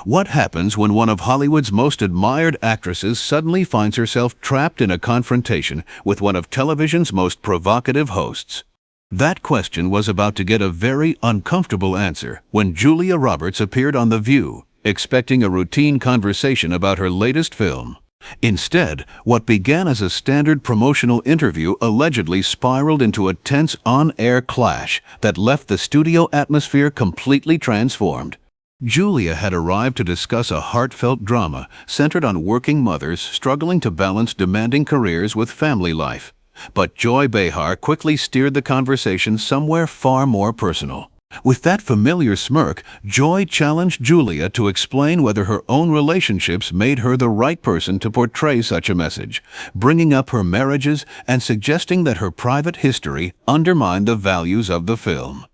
What happens when one of Hollywood's most admired actresses suddenly finds herself trapped in a confrontation with one of television's most provocative hosts? That question was about to get a very uncomfortable answer when Julia Roberts appeared on The View, expecting a routine conversation about her latest film. Instead, what began as a standard promotional interview allegedly spiraled into a tense on-air clash that left the studio atmosphere completely transformed. Julia had arrived to discuss a heartfelt drama centered on working mothers struggling to balance demanding careers with family life. But Joy Behar quickly steered the conversation somewhere far more personal. With that familiar smirk, Joy challenged Julia to explain whether her own relationships made her the right person to portray such a message, bringing up her marriages and suggesting that her private history undermined the values of the film.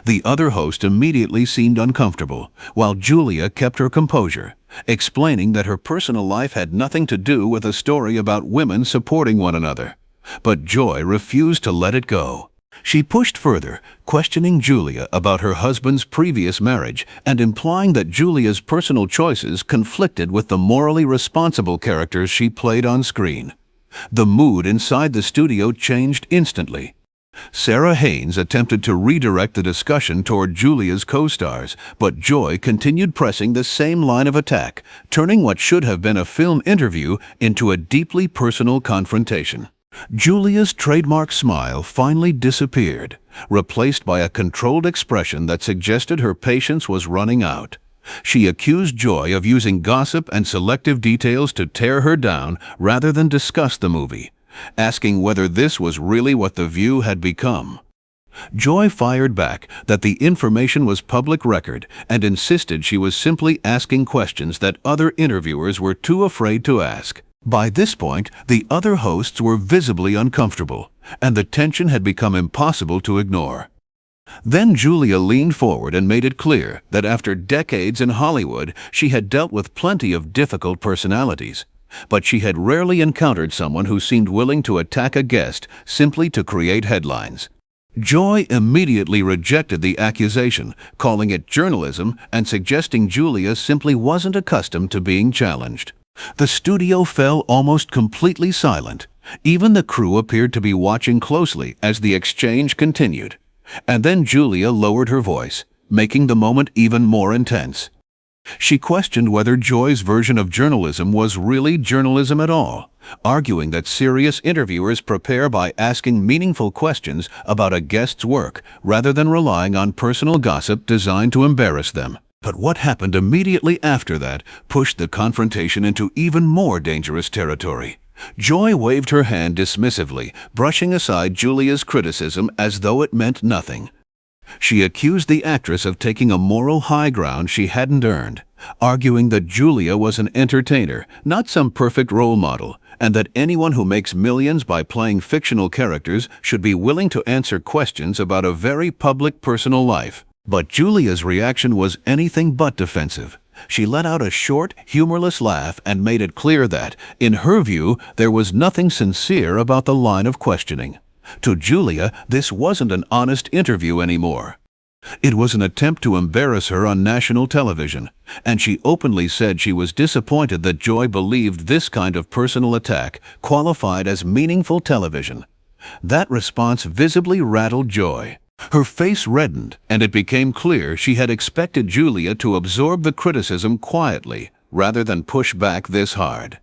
The other host immediately seemed uncomfortable, while Julia kept her composure, explaining that her personal life had nothing to do with a story about women supporting one another. But Joy refused to let it go. She pushed further, questioning Julia about her husband's previous marriage and implying that Julia's personal choices conflicted with the morally responsible characters she played on screen. The mood inside the studio changed instantly. Sarah Haynes attempted to redirect the discussion toward Julia's co-stars, but Joy continued pressing the same line of attack, turning what should have been a film interview into a deeply personal confrontation. Julia's trademark smile finally disappeared, replaced by a controlled expression that suggested her patience was running out. She accused Joy of using gossip and selective details to tear her down rather than discuss the movie, asking whether this was really what The View had become. Joy fired back that the information was public record and insisted she was simply asking questions that other interviewers were too afraid to ask. By this point, the other hosts were visibly uncomfortable, and the tension had become impossible to ignore. Then Julia leaned forward and made it clear that after decades in Hollywood, she had dealt with plenty of difficult personalities, but she had rarely encountered someone who seemed willing to attack a guest simply to create headlines. Joy immediately rejected the accusation, calling it journalism and suggesting Julia simply wasn't accustomed to being challenged. The studio fell almost completely silent. Even the crew appeared to be watching closely as the exchange continued. And then Julia lowered her voice, making the moment even more intense. She questioned whether Joy's version of journalism was really journalism at all, arguing that serious interviewers prepare by asking meaningful questions about a guest's work rather than relying on personal gossip designed to embarrass them. But what happened immediately after that pushed the confrontation into even more dangerous territory. Joy waved her hand dismissively, brushing aside Julia's criticism as though it meant nothing. She accused the actress of taking a moral high ground she hadn't earned, arguing that Julia was an entertainer, not some perfect role model, and that anyone who makes millions by playing fictional characters should be willing to answer questions about a very public personal life. But Julia's reaction was anything but defensive. She let out a short, humorless laugh and made it clear that, in her view, there was nothing sincere about the line of questioning. To Julia, this wasn't an honest interview anymore. It was an attempt to embarrass her on national television, and she openly said she was disappointed that Joy believed this kind of personal attack qualified as meaningful television. That response visibly rattled Joy. Her face reddened, and it became clear she had expected Julia to absorb the criticism quietly, rather than push back this hard.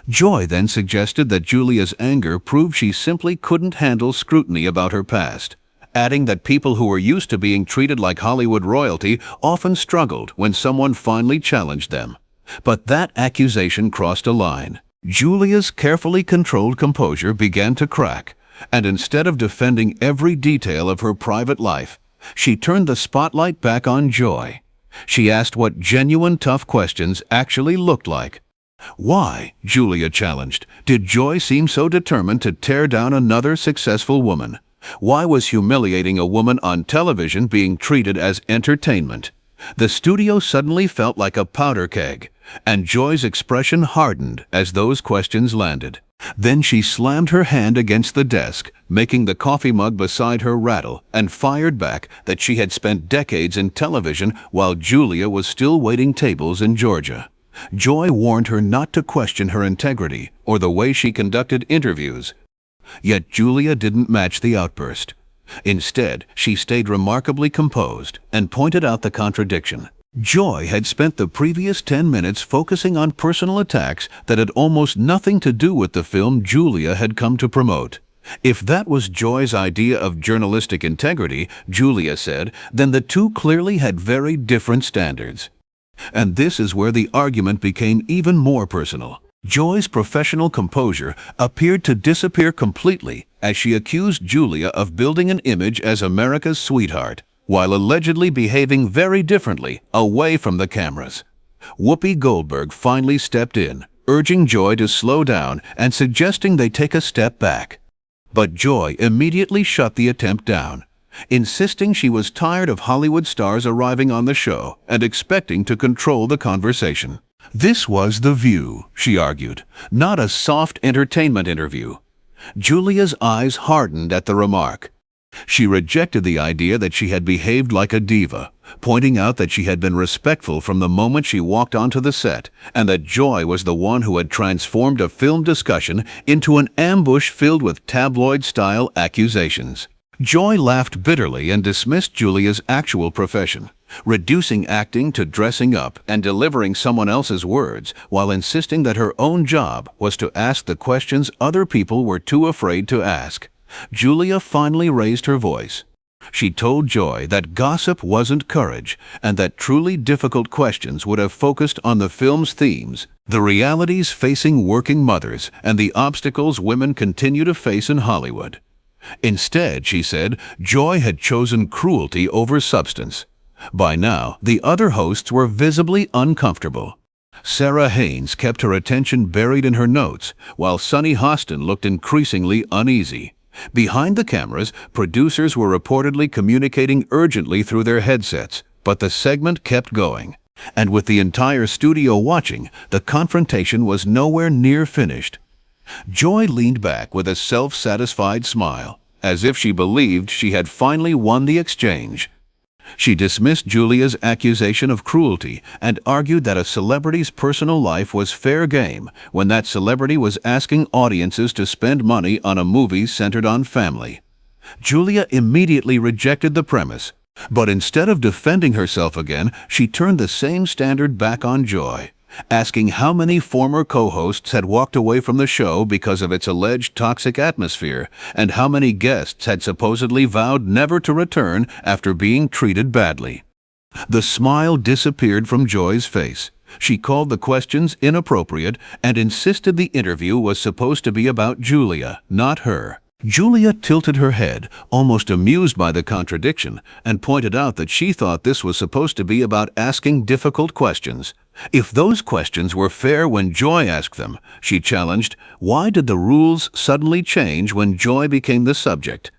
Joy then suggested that Julia's anger proved she simply couldn't handle scrutiny about her past, adding that people who were used to being treated like Hollywood royalty often struggled when someone finally challenged them. But that accusation crossed a line. Julia's carefully controlled composure began to crack, and instead of defending every detail of her private life, she turned the spotlight back on Joy. She asked what genuine tough questions actually looked like. Why, Julia challenged, did Joy seem so determined to tear down another successful woman? Why was humiliating a woman on television being treated as entertainment? The studio suddenly felt like a powder keg, and Joy's expression hardened as those questions landed. Then she slammed her hand against the desk, making the coffee mug beside her rattle, and fired back that she had spent decades in television while Julia was still waiting tables in Georgia. Joy warned her not to question her integrity or the way she conducted interviews. Yet Julia didn't match the outburst. Instead, she stayed remarkably composed and pointed out the contradiction. Joy had spent the previous 10 minutes focusing on personal attacks that had almost nothing to do with the film Julia had come to promote. If that was Joy's idea of journalistic integrity, Julia said, then the two clearly had very different standards. And this is where the argument became even more personal. Joy's professional composure appeared to disappear completely as she accused Julia of building an image as America's sweetheart, while allegedly behaving very differently away from the cameras. Whoopi Goldberg finally stepped in, urging Joy to slow down and suggesting they take a step back. But Joy immediately shut the attempt down, insisting she was tired of Hollywood stars arriving on the show and expecting to control the conversation. This was The View, she argued, not a soft entertainment interview. Julia's eyes hardened at the remark. She rejected the idea that she had behaved like a diva, pointing out that she had been respectful from the moment she walked onto the set, and that Joy was the one who had transformed a film discussion into an ambush filled with tabloid-style accusations. Joy laughed bitterly and dismissed Julia's actual profession, reducing acting to dressing up and delivering someone else's words, while insisting that her own job was to ask the questions other people were too afraid to ask. Julia finally raised her voice. She told Joy that gossip wasn't courage, and that truly difficult questions would have focused on the film's themes, the realities facing working mothers, and the obstacles women continue to face in Hollywood. Instead, she said, Joy had chosen cruelty over substance. By now, the other hosts were visibly uncomfortable. Sarah Haynes kept her attention buried in her notes, while Sunny Hostin looked increasingly uneasy. Behind the cameras, producers were reportedly communicating urgently through their headsets, but the segment kept going. And with the entire studio watching, the confrontation was nowhere near finished. Joy leaned back with a self-satisfied smile, as if she believed she had finally won the exchange. She dismissed Julia's accusation of cruelty and argued that a celebrity's personal life was fair game when that celebrity was asking audiences to spend money on a movie centered on family. Julia immediately rejected the premise, but instead of defending herself again, she turned the same standard back on Joy, asking how many former co-hosts had walked away from the show because of its alleged toxic atmosphere, and how many guests had supposedly vowed never to return after being treated badly. The smile disappeared from Joy's face. She called the questions inappropriate and insisted the interview was supposed to be about Julia, not her. Julia tilted her head, almost amused by the contradiction, and pointed out that she thought this was supposed to be about asking difficult questions. If those questions were fair when Joy asked them, she challenged, why did the rules suddenly change when Joy became the subject?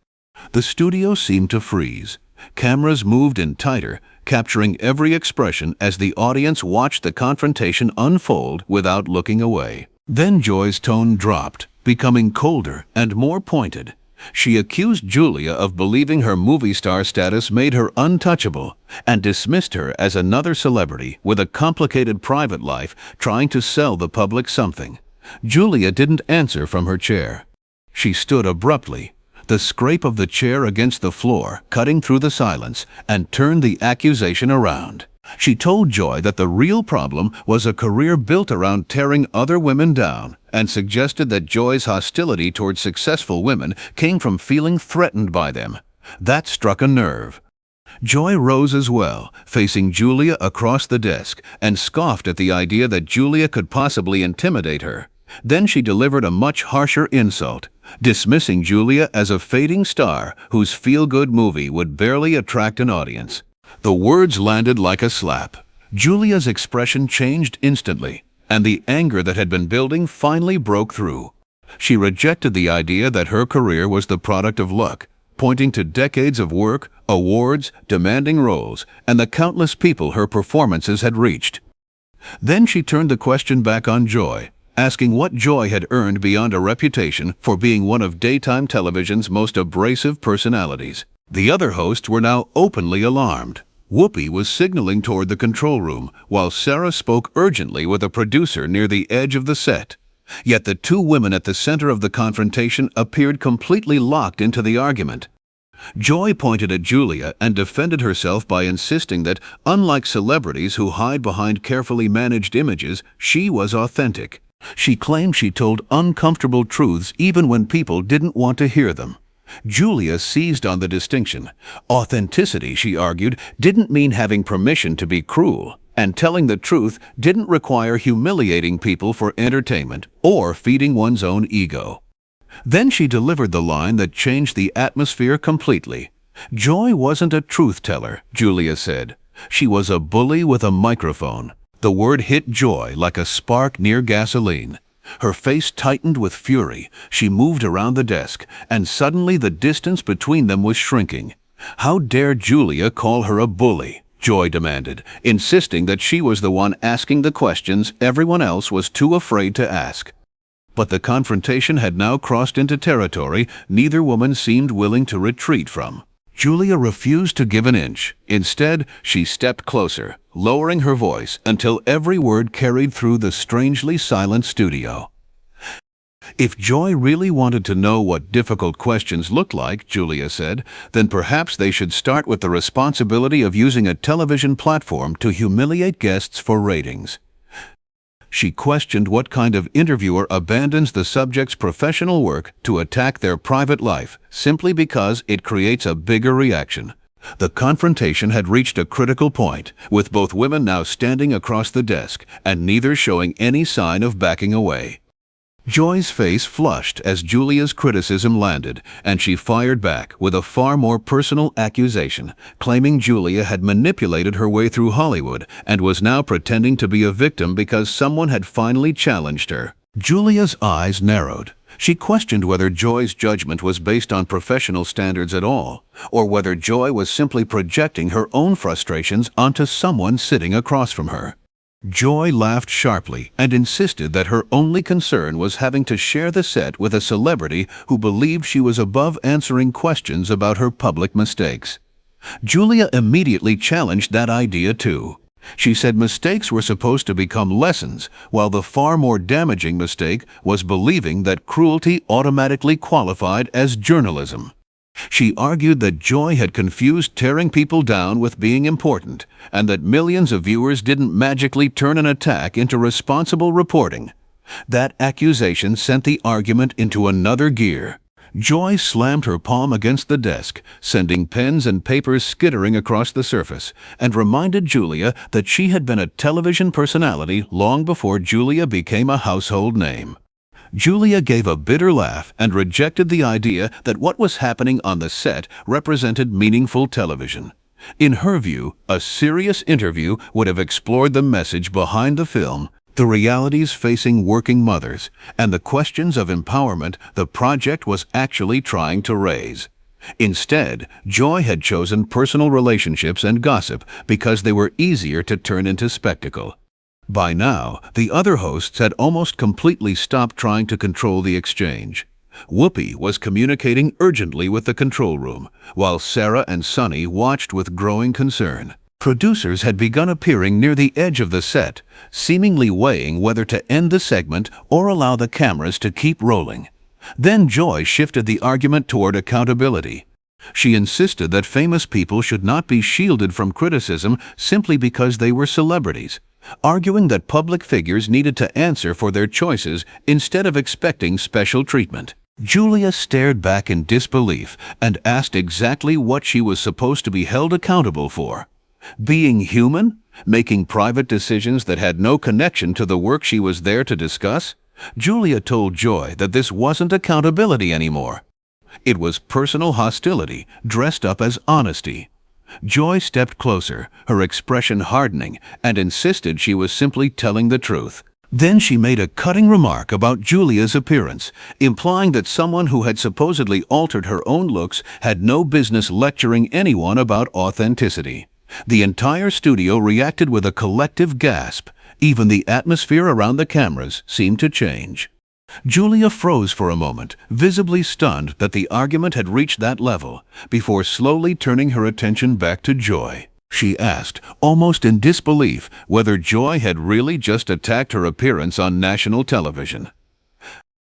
The studio seemed to freeze. Cameras moved in tighter, capturing every expression as the audience watched the confrontation unfold without looking away. Then Joy's tone dropped, becoming colder and more pointed. She accused Julia of believing her movie star status made her untouchable and dismissed her as another celebrity with a complicated private life trying to sell the public something. Julia didn't answer from her chair. She stood abruptly, the scrape of the chair against the floor cutting through the silence, and turned the accusation around. She told Joy that the real problem was a career built around tearing other women down, and suggested that Joy's hostility towards successful women came from feeling threatened by them. That struck a nerve. Joy rose as well, facing Julia across the desk, and scoffed at the idea that Julia could possibly intimidate her. Then she delivered a much harsher insult, dismissing Julia as a fading star whose feel-good movie would barely attract an audience. The words landed like a slap. Julia's expression changed instantly, and the anger that had been building finally broke through. She rejected the idea that her career was the product of luck, pointing to decades of work, awards, demanding roles, and the countless people her performances had reached. Then she turned the question back on Joy, asking what Joy had earned beyond a reputation for being one of daytime television's most abrasive personalities. The other hosts were now openly alarmed. Whoopi was signaling toward the control room, while Sarah spoke urgently with a producer near the edge of the set. Yet the two women at the center of the confrontation appeared completely locked into the argument. Joy pointed at Julia and defended herself by insisting that, unlike celebrities who hide behind carefully managed images, she was authentic. She claimed she told uncomfortable truths even when people didn't want to hear them. Julia seized on the distinction. Authenticity, she argued, didn't mean having permission to be cruel, and telling the truth didn't require humiliating people for entertainment or feeding one's own ego. Then she delivered the line that changed the atmosphere completely. Joy wasn't a truth teller, Julia said. She was a bully with a microphone. The word hit Joy like a spark near gasoline. Her face tightened with fury. She moved around the desk, and suddenly the distance between them was shrinking. How dare Julia call her a bully? Joy demanded, insisting that she was the one asking the questions everyone else was too afraid to ask. But the confrontation had now crossed into territory neither woman seemed willing to retreat from. Julia refused to give an inch. Instead, she stepped closer, lowering her voice until every word carried through the strangely silent studio. If Joy really wanted to know what difficult questions looked like, Julia said, then perhaps they should start with the responsibility of using a television platform to humiliate guests for ratings. She questioned what kind of interviewer abandons the subject's professional work to attack their private life simply because it creates a bigger reaction. The confrontation had reached a critical point, with both women now standing across the desk and neither showing any sign of backing away. Joy's face flushed as Julia's criticism landed, and she fired back with a far more personal accusation, claiming Julia had manipulated her way through Hollywood and was now pretending to be a victim because someone had finally challenged her. Julia's eyes narrowed. She questioned whether Joy's judgment was based on professional standards at all, or whether Joy was simply projecting her own frustrations onto someone sitting across from her. Joy laughed sharply and insisted that her only concern was having to share the set with a celebrity who believed she was above answering questions about her public mistakes. Julia immediately challenged that idea too. She said mistakes were supposed to become lessons, while the far more damaging mistake was believing that cruelty automatically qualified as journalism. She argued that Joy had confused tearing people down with being important, and that millions of viewers didn't magically turn an attack into responsible reporting. That accusation sent the argument into another gear. Joy slammed her palm against the desk, sending pens and papers skittering across the surface, and reminded Julia that she had been a television personality long before Julia became a household name. Julia gave a bitter laugh and rejected the idea that what was happening on the set represented meaningful television. In her view, a serious interview would have explored the message behind the film, the realities facing working mothers, and the questions of empowerment the project was actually trying to raise. Instead, Joy had chosen personal relationships and gossip because they were easier to turn into spectacle. By now, the other hosts had almost completely stopped trying to control the exchange. Whoopi was communicating urgently with the control room, while Sarah and Sunny watched with growing concern. Producers had begun appearing near the edge of the set, seemingly weighing whether to end the segment or allow the cameras to keep rolling. Then Joy shifted the argument toward accountability. She insisted that famous people should not be shielded from criticism simply because they were celebrities, arguing that public figures needed to answer for their choices instead of expecting special treatment. Julia stared back in disbelief and asked exactly what she was supposed to be held accountable for. Being human? Making private decisions that had no connection to the work she was there to discuss? Julia told Joy that this wasn't accountability anymore. It was personal hostility dressed up as honesty. Joy stepped closer, her expression hardening, and insisted she was simply telling the truth. Then she made a cutting remark about Julia's appearance, implying that someone who had supposedly altered her own looks had no business lecturing anyone about authenticity. The entire studio reacted with a collective gasp. Even the atmosphere around the cameras seemed to change. Julia froze for a moment, visibly stunned that the argument had reached that level, before slowly turning her attention back to Joy. She asked, almost in disbelief, whether Joy had really just attacked her appearance on national television.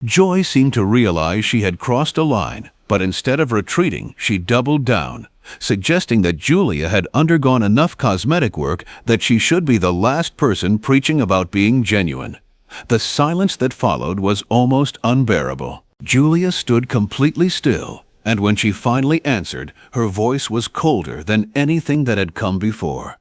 Joy seemed to realize she had crossed a line, but instead of retreating, she doubled down, suggesting that Julia had undergone enough cosmetic work that she should be the last person preaching about being genuine. The silence that followed was almost unbearable. Julia stood completely still, and when she finally answered, her voice was colder than anything that had come before.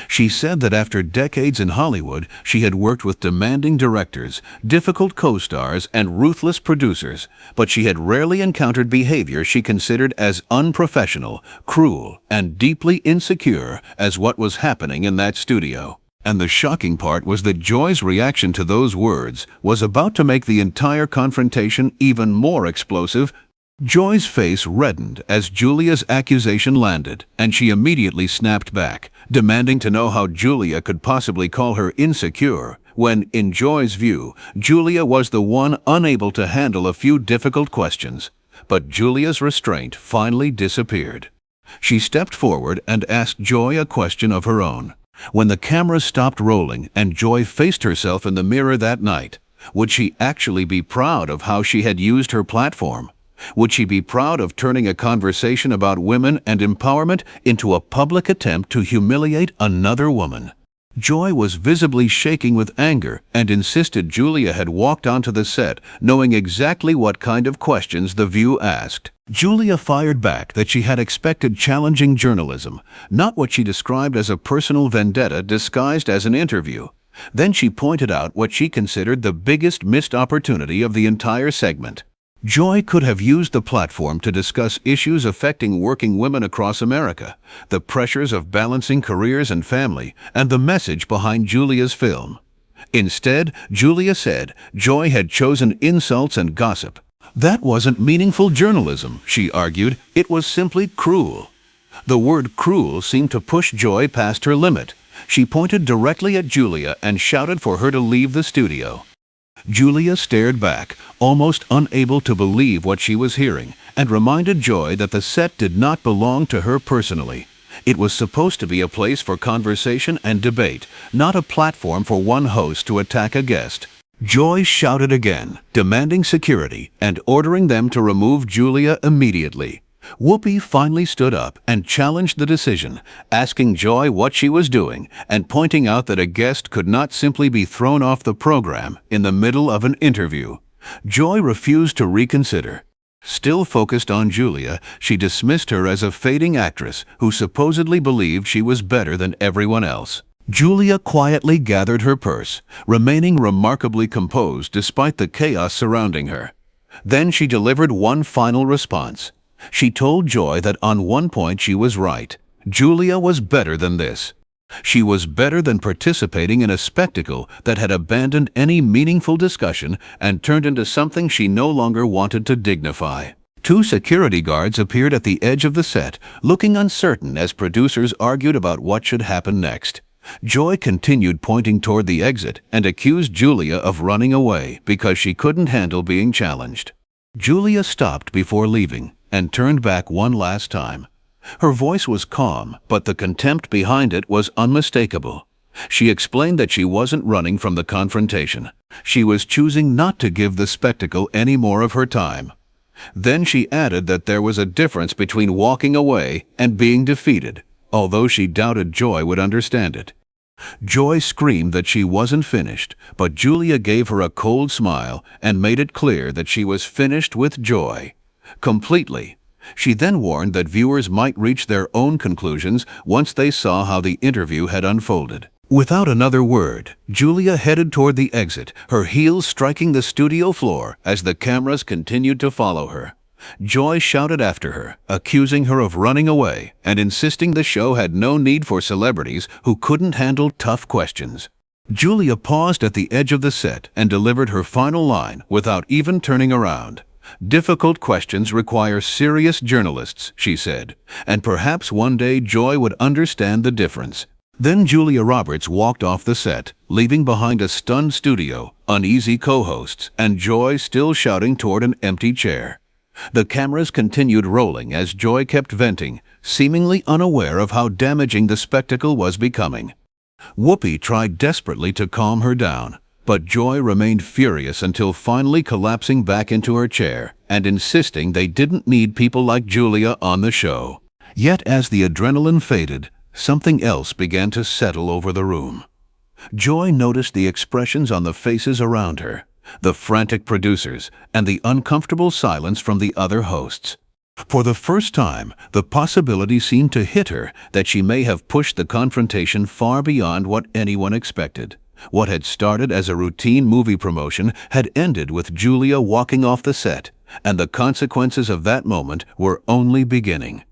She said that after decades in Hollywood, she had worked with demanding directors, difficult co-stars, and ruthless producers, but she had rarely encountered behavior she considered as unprofessional, cruel, and deeply insecure as what was happening in that studio. And the shocking part was that Joy's reaction to those words was about to make the entire confrontation even more explosive. Joy's face reddened as Julia's accusation landed, and she immediately snapped back, demanding to know how Julia could possibly call her insecure, when, in Joy's view, Julia was the one unable to handle a few difficult questions. But Julia's restraint finally disappeared. She stepped forward and asked Joy a question of her own. When the cameras stopped rolling and Joy faced herself in the mirror that night, would she actually be proud of how she had used her platform? Would she be proud of turning a conversation about women and empowerment into a public attempt to humiliate another woman? Joy was visibly shaking with anger and insisted Julia had walked onto the set knowing exactly what kind of questions The View asked. Julia fired back that she had expected challenging journalism, not what she described as a personal vendetta disguised as an interview. Then she pointed out what she considered the biggest missed opportunity of the entire segment. Joy could have used the platform to discuss issues affecting working women across America, the pressures of balancing careers and family, and the message behind Julia's film. Instead, Julia said Joy had chosen insults and gossip. That wasn't meaningful journalism, she argued. It was simply cruel. The word cruel seemed to push Joy past her limit. She pointed directly at Julia and shouted for her to leave the studio. Julia stared back, almost unable to believe what she was hearing, and reminded Joy that the set did not belong to her personally. It was supposed to be a place for conversation and debate, not a platform for one host to attack a guest. Joy shouted again, demanding security and ordering them to remove Julia immediately. Whoopi finally stood up and challenged the decision, asking Joy what she was doing and pointing out that a guest could not simply be thrown off the program in the middle of an interview. Joy refused to reconsider. Still focused on Julia, she dismissed her as a fading actress who supposedly believed she was better than everyone else. Julia quietly gathered her purse, remaining remarkably composed despite the chaos surrounding her. Then she delivered one final response. She told Joy that on one point she was right. Julia was better than this. She was better than participating in a spectacle that had abandoned any meaningful discussion and turned into something she no longer wanted to dignify. 2 security guards appeared at the edge of the set, looking uncertain as producers argued about what should happen next. Joy continued pointing toward the exit and accused Julia of running away because she couldn't handle being challenged. Julia stopped before leaving and turned back one last time. Her voice was calm, but the contempt behind it was unmistakable. She explained that she wasn't running from the confrontation. She was choosing not to give the spectacle any more of her time. Then she added that there was a difference between walking away and being defeated, although she doubted Joy would understand it. Joy screamed that she wasn't finished, but Julia gave her a cold smile and made it clear that she was finished with Joy. Completely. She then warned that viewers might reach their own conclusions once they saw how the interview had unfolded. Without another word, Julia headed toward the exit, her heels striking the studio floor as the cameras continued to follow her. Joy shouted after her, accusing her of running away and insisting the show had no need for celebrities who couldn't handle tough questions. Julia paused at the edge of the set and delivered her final line without even turning around. "Difficult questions require serious journalists," she said, and perhaps one day Joy would understand the difference. Then Julia Roberts walked off the set, leaving behind a stunned studio, uneasy co-hosts, and Joy still shouting toward an empty chair. The cameras continued rolling as Joy kept venting, seemingly unaware of how damaging the spectacle was becoming. Whoopi tried desperately to calm her down, but Joy remained furious until finally collapsing back into her chair and insisting they didn't need people like Julia on the show. Yet as the adrenaline faded, something else began to settle over the room. Joy noticed the expressions on the faces around her, the frantic producers, and the uncomfortable silence from the other hosts. For the first time, the possibility seemed to hit her that she may have pushed the confrontation far beyond what anyone expected. What had started as a routine movie promotion had ended with Julia walking off the set, and the consequences of that moment were only beginning.